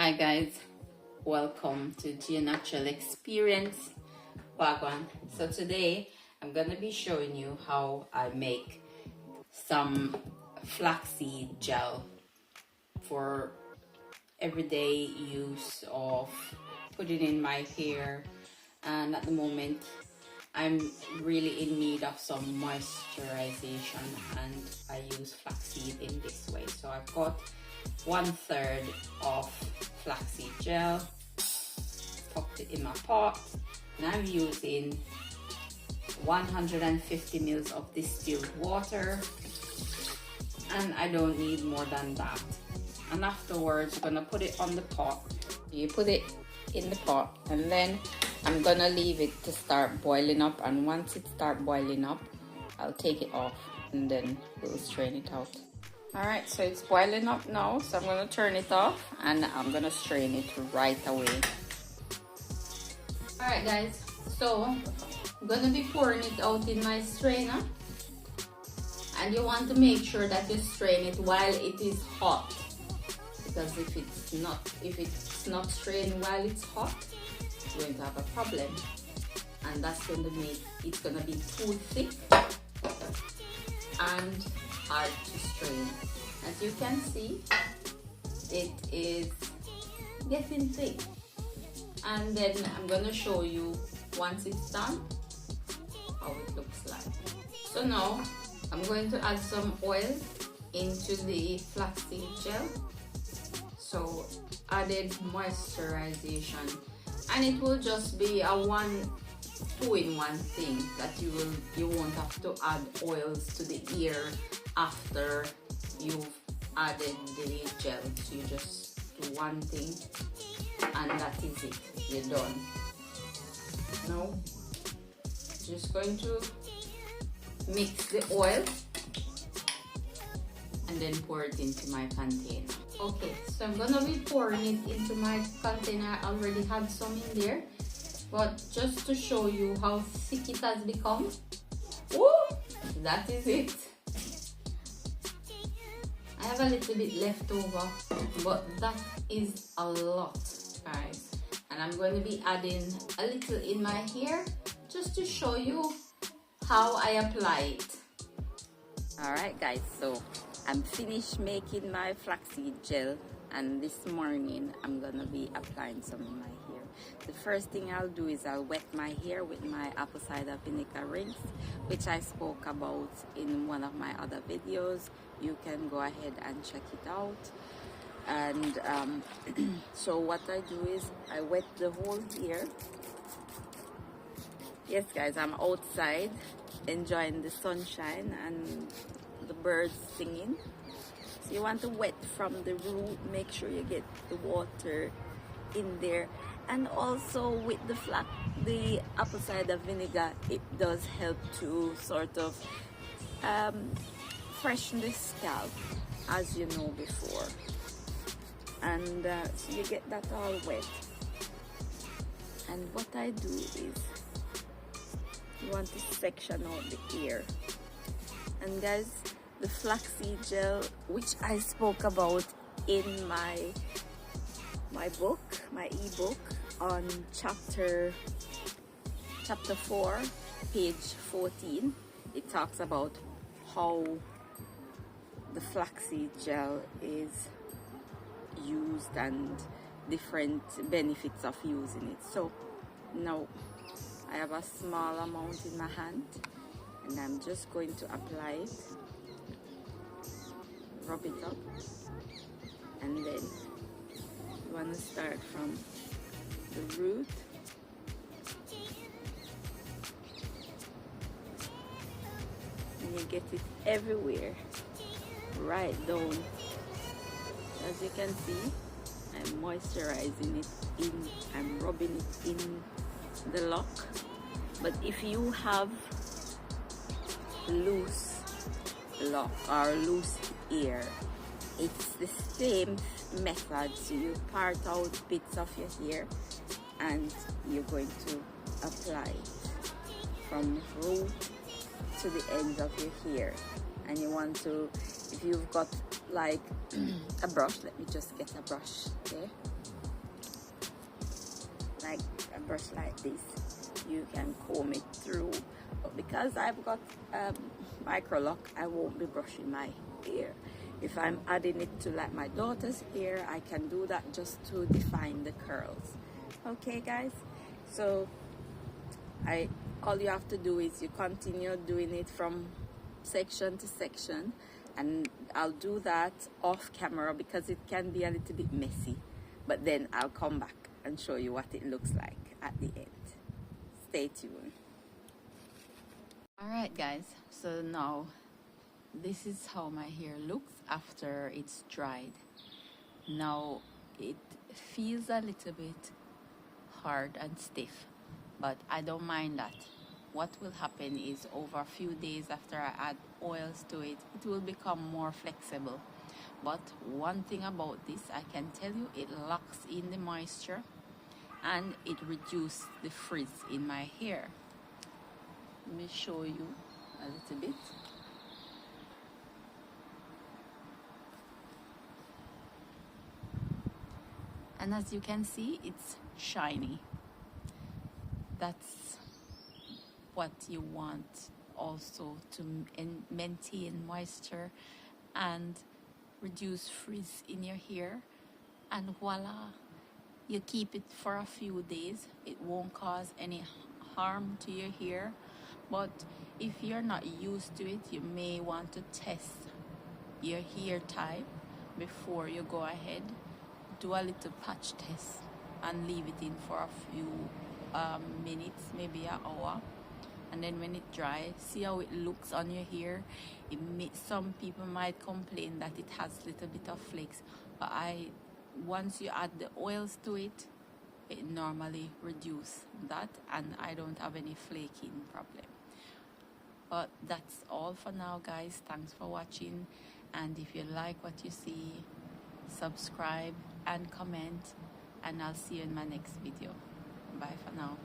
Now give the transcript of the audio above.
Hi guys, welcome to Geo.Natural experience. Wagwan. So today I'm gonna be showing you how I make some flaxseed gel for everyday use of putting in my hair, and at the moment I'm really in need of some moisturization and I use flaxseed in this way. So I've got 1/3 of flaxseed gel, tucked it in my pot, and I'm using 150 ml of distilled water, and I don't need more than that. And afterwards I'm gonna put it on the pot. You put it in the pot and then I'm gonna leave it to start boiling up, and once it starts boiling up I'll take it off and then we'll strain it out. Alright, so it's boiling up now, so I'm gonna turn it off and I'm gonna strain it right away. Alright guys, so I'm gonna be pouring it out in my strainer, and you want to make sure that you strain it while it is hot, because if it's not strained while it's hot, you're going to have a problem, and that's going to make it's going to be too thick and hard to strain. As you can see, it is getting thick, and then I'm going to show you once it's done how it looks like. So now I'm going to add some oil into the flaxseed gel. So added moisturization, and it will just be a 2-in-1 thing that you won't have to add oils to the ear after you've added the gel. So you just do one thing and that is it, you're done. Now just going to mix the oil and then pour it into my container. Okay, so I'm gonna be pouring it into my container. I already had some in there, but just to show you how thick it has become. Woo! That is it. I have a little bit left over, but that is a lot, guys. And I'm going to be adding a little in my hair just to show you how I apply it. Alright guys, so I'm finished making my flaxseed gel, and this morning I'm gonna be applying some in my hair. The first thing I'll do is I'll wet my hair with my apple cider vinegar rinse, which I spoke about in one of my other videos. You can go ahead and check it out. And so what I do is I wet the whole hair. Yes guys, I'm outside enjoying the sunshine and the birds singing. So you want to wet from the root, make sure you get the water in there. And also with the apple cider vinegar, it does help to sort of freshen the scalp, as you know before. And so you get that all wet. And what I do is you want to section out the ear. And guys, the flaxseed gel, which I spoke about in my book, my ebook, on chapter 4, page 14, it talks about how the flaxseed gel is used and different benefits of using it. So now I have a small amount in my hand, and I'm just going to apply it, rub it up, and then you want to start from the root and you get it everywhere, right down. As you can see, I'm moisturizing it in, I'm rubbing it in the lock. But if you have loose lock or loose hair, it's the same method. So you part out bits of your hair and you're going to apply it from root to the ends of your hair. And you want to, if you've got like a brush, let me just get a brush, okay? like a brush like this, you can comb it through. But because I've got micro lock, I won't be brushing my hair. If I'm adding it to like my daughter's hair, I can do that just to define the curls. Okay guys, so all you have to do is you continue doing it from section to section, and I'll do that off camera because it can be a little bit messy, but then I'll come back and show you what it looks like at the end. Stay tuned. Alright guys, so now this is how my hair looks after it's dried. Now it feels a little bit hard and stiff, but I don't mind that. What will happen is over a few days after I add oils to it, it will become more flexible. But one thing about this, I can tell you, it locks in the moisture and it reduces the frizz in my hair. Let me show you a little bit. And as you can see, it's shiny. That's what you want also to maintain moisture and reduce frizz in your hair. And voila, you keep it for a few days. It won't cause any harm to your hair. But if you're not used to it, you may want to test your hair type before you go ahead. Do a little patch test and leave it in for a few minutes, maybe an hour, and then when it dries, see how it looks on your hair. Some people might complain that it has a little bit of flakes, but once you add the oils to it, it normally reduces that, and I don't have any flaking problem. But that's all for now guys. Thanks for watching, and if you like what you see, subscribe and comment, and I'll see you in my next video. Bye for now.